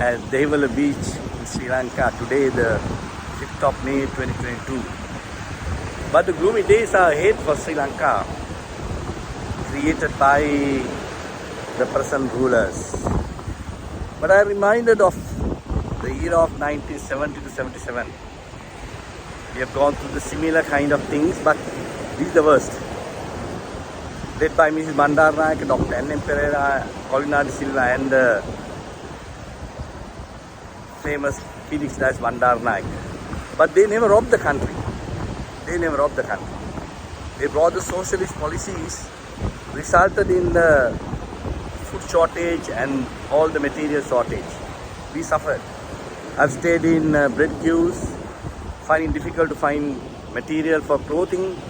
at Reviw beach in Sri Lanka today, the 5th of May 2022. But the gloomy days are ahead for Sri Lanka, created by the present rulers. But I am reminded of the year of 1970 to 77. We have gone through the similar kind of things, but this is the worst. Led by Mrs. Bandaranaike, Dr. N.M. Pereira, Colina de Silva, and the famous Felix Das Bandaranaike. But they never robbed the country. They never robbed the country. They brought the socialist policies, resulted in the food shortage and all the material shortage. We suffered. I've stayed in bread queues, finding difficult to find material for clothing.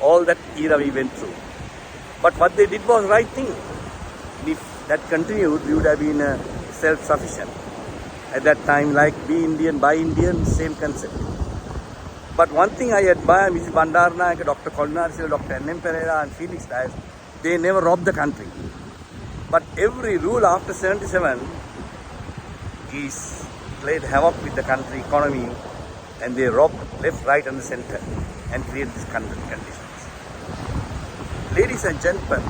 All that era we went through. But what they did was right thing. If that continued, we would have been self-sufficient. At that time, like be Indian, buy Indian, same concept. But one thing I admire Mrs. Bandaranaike, Dr. Colina de Silva, Dr. N.M. Pereira and Felix Das, they never robbed the country. But every rule after 77 is played havoc with the country economy, and they robbed left, right and the center and create these conditions. Ladies and gentlemen,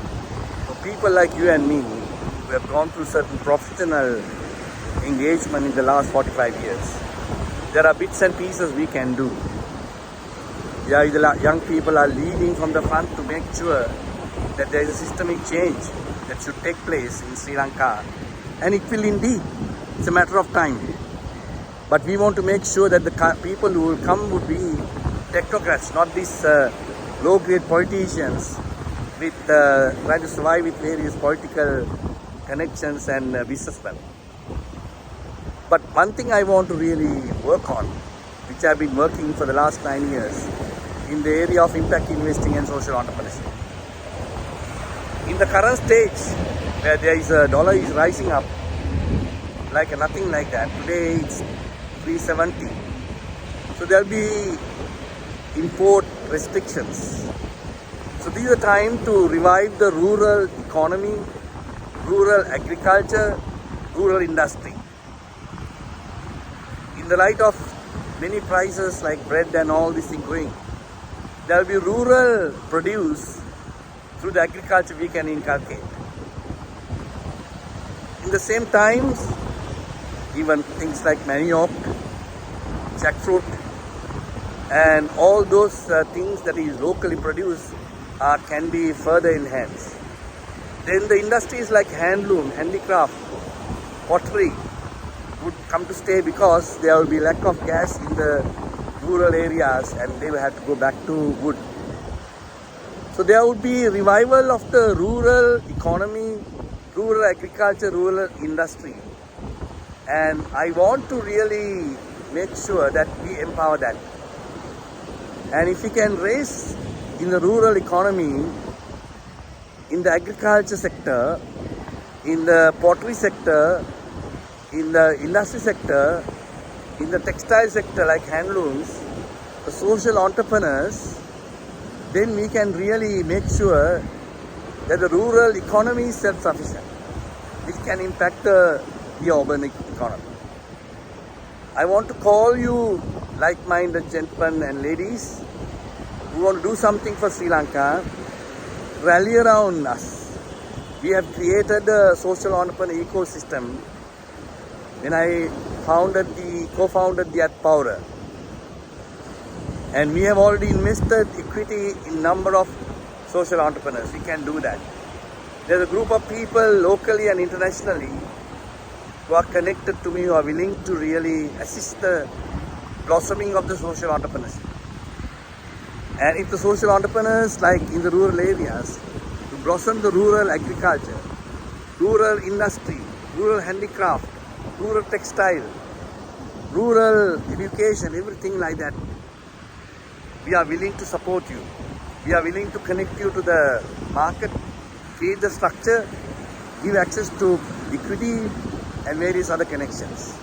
for people like you and me who have gone through certain professional engagement in the last 45 years, there are bits and pieces we can do. Yeah, the young people are leading from the front to make sure that there is a systemic change that should take place in Sri Lanka, and it will indeed. It's a matter of time. But we want to make sure that the people who will come would be technocrats, not these low-grade politicians with trying to survive with various political connections and businessmen. But one thing I want to really work on, which I've been working for the last 9 years, in the area of impact investing and social entrepreneurship. In the current stage, where there is a dollar is rising up, like nothing like that. Today it's 370. So there'll be import restrictions. So this is the time to revive the rural economy, rural agriculture, rural industry. In the light of many prices like bread and all these things going, there will be rural produce through the agriculture we can inculcate. In the same times, even things like manioc, jackfruit, and all those things that is locally produced can be further enhanced. Then the industries like handloom, handicraft, pottery would come to stay because there will be lack of gas in the rural areas and they will have to go back to wood. So there would be revival of the rural economy, rural agriculture, rural industry. And I want to really make sure that we empower that. And if we can raise in the rural economy, in the agriculture sector, in the pottery sector, in the industry sector, in the textile sector like handlooms, the social entrepreneurs, then we can really make sure that the rural economy is self-sufficient, which can impact the urban economy. I want to call you like-minded gentlemen and ladies who want to do something for Sri Lanka, rally around us. We have created a social entrepreneur ecosystem when I co-founded the Power. And we have already invested equity in number of social entrepreneurs. We can do that. There's a group of people locally and internationally who are connected to me, who are willing to really assist the blossoming of the social entrepreneurship. And if the social entrepreneurs, like in the rural areas, to blossom the rural agriculture, rural industry, rural handicraft, rural textile, rural education, everything like that, we are willing to support you. We are willing to connect you to the market, create the structure, give access to equity and various other connections.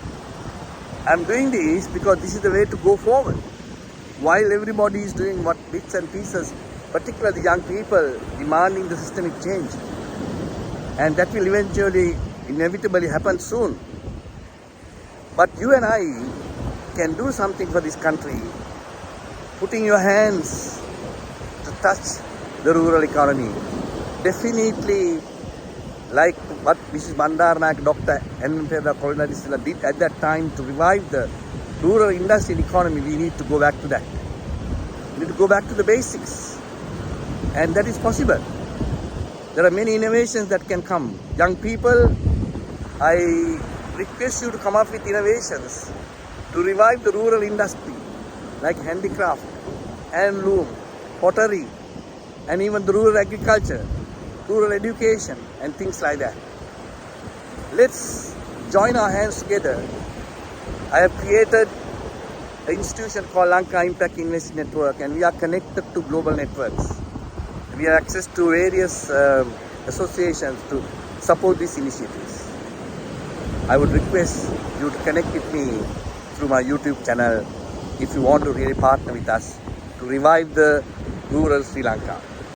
I'm doing this because this is the way to go forward. While everybody is doing what bits and pieces, particularly the young people demanding the systemic change. And that will eventually, inevitably happen soon. But you and I can do something for this country, putting your hands to touch the rural economy. Definitely, like what Mrs. Bandaranaike, Dr. Enricha Kolonadisila did at that time to revive the rural industry and economy, we need to go back to that. We need to go back to the basics. And that is possible. There are many innovations that can come. Young people, I request you to come up with innovations to revive the rural industry like handicraft, handloom, pottery, and even the rural agriculture, rural education, and things like that. Let's join our hands together. I have created an institution called Lanka Impact Investing Network, and we are connected to global networks. We have access to various associations to support these initiatives. I would request you to connect with me through my YouTube channel if you want to really partner with us to revive the rural Sri Lanka.